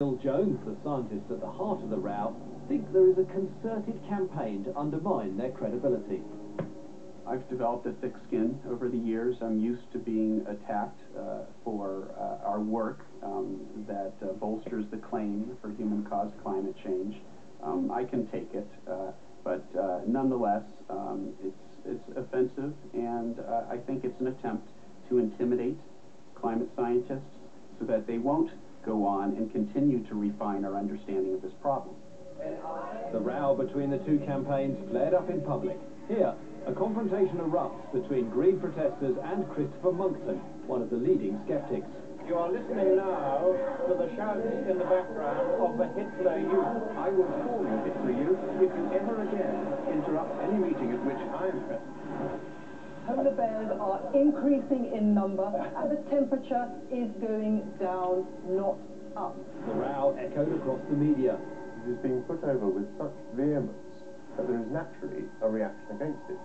Bill Jones, the scientists at the heart of the row, think there is a concerted campaign to undermine their credibility. I've developed a thick skin over the years. I'm used to being attacked for our work that bolsters the claim for human-caused climate change. I can take it, but nonetheless, it's offensive, and I think it's an attempt to intimidate climate scientists so that they won't go on and continue to refine our understanding of this problem. The row between the two campaigns flared up in public. Here, a confrontation erupts between Green protesters and Christopher Monckton, one of the leading skeptics. You are listening now to the shouts in the background of the Hitler Youth. I will call you Hitler Youth if you ever again interrupt any meeting at which I am present. Polar bears are increasing in number and the temperature is going down, not up. The row echoed across the media. It is being put over with such vehemence that there is naturally a reaction against it.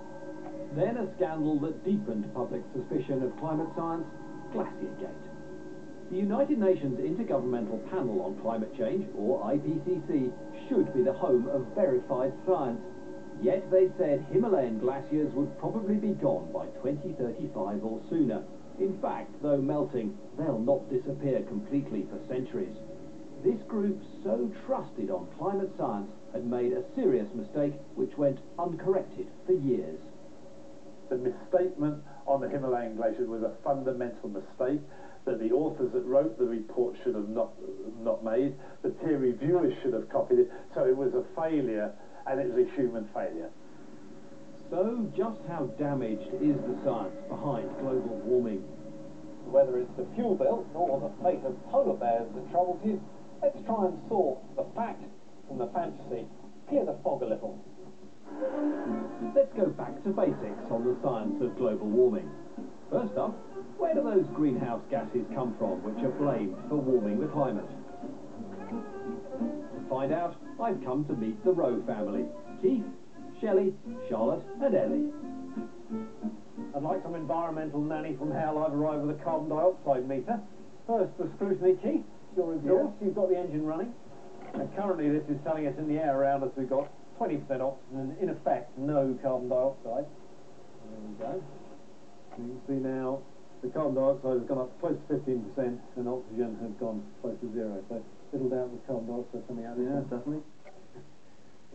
Then a scandal that deepened public suspicion of climate science, Glaciergate. The United Nations Intergovernmental Panel on Climate Change, or IPCC, should be the home of verified science. Yet they said Himalayan glaciers would probably be gone by 2035 or sooner. In fact, though melting, they'll not disappear completely for centuries. This group, so trusted on climate science, had made a serious mistake which went uncorrected for years. The misstatement on the Himalayan glaciers was a fundamental mistake that the authors that wrote the report should have not made. The peer reviewers should have copied it. So it was a failure, and it was a human failure. So just how damaged is the science behind global warming? Whether it's the fuel bill or the fate of polar bears that troubles you, let's try and sort the fact from the fantasy. Clear the fog a little. Let's go back to basics on the science of global warming. First up, where do those greenhouse gases come from which are blamed for warming the climate? To find out, I've come to meet the Rowe family. Keith, Shelley, Charlotte and Ellie. I'd like some environmental nanny from hell. I've arrived with a carbon dioxide meter. First, the scrutiny, Keith. Your exhaust, You've got the engine running. And currently this is telling us in the air around us we've got 20% oxygen and in effect no carbon dioxide. There we go. You can see now the carbon dioxide has gone up close to 15% and oxygen has gone close to zero. So little doubt with carbon dioxide coming out of this. Yeah, definitely.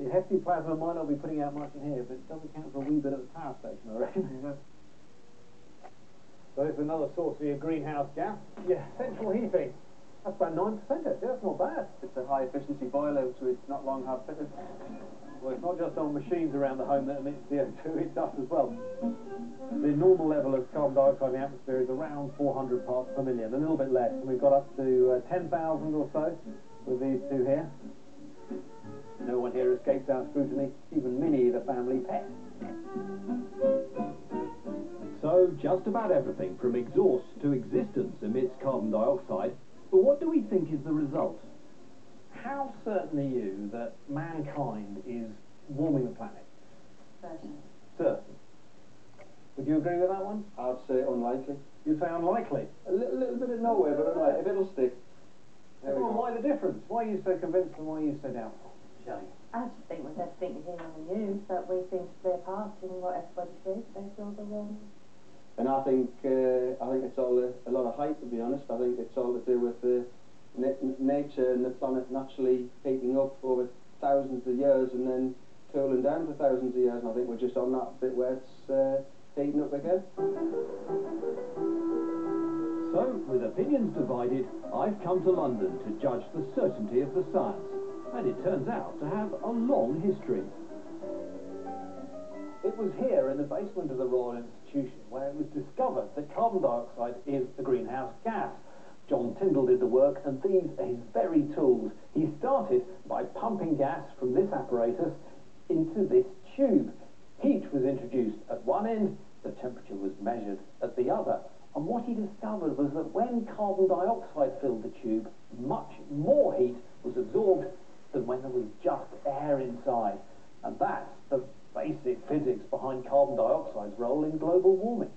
The hefty plasma might not be putting out much in here, but it does account for a wee bit at the power station, I reckon. Yeah. So it's another source of your greenhouse gas. Yeah, central heating. That's about 9% actually, that's not bad. It's a high efficiency boiler, so it's not long hard fitted. Well, it's not just on machines around the home that emit CO2, it's us as well. The normal level of carbon dioxide in the atmosphere is around 400 parts per million, a little bit less, and we've got up to 10,000 or so with these two here. No one here escapes our scrutiny, even Minnie, the family pet. So, just about everything from exhaust to existence emits carbon dioxide, but what do we think is the result? How certain are you that mankind is warming the planet? Certain. Certain. Would you agree with that one? I'd say unlikely. You say unlikely. A little bit of nowhere, but if it'll stick. Well, why the difference? Why are you so convinced and why are you so doubtful? Shelley? I just think with everything you hear on the news that we seem to play a part in what everybody says about global warming. And I think it's all a lot of hype, to be honest. I think it's all to do with nature and the planet naturally heating up over thousands of years and then cooling down for thousands of years. And I think we're just on that bit where it's heating up again. So, with opinions divided, I've come to London to judge the certainty of the science, and it turns out to have a long history. It was here in the basement of the Royal Institution where it was discovered that carbon dioxide is a greenhouse gas. John Tyndall did the work, and these are his very tools. He started by pumping gas from this apparatus into this tube. Heat was introduced at one end, the temperature was measured at the other. And what he discovered was that when carbon dioxide filled the tube, much more heat was absorbed than when there was just air inside. And that's the basic physics behind carbon dioxide's role in global warming.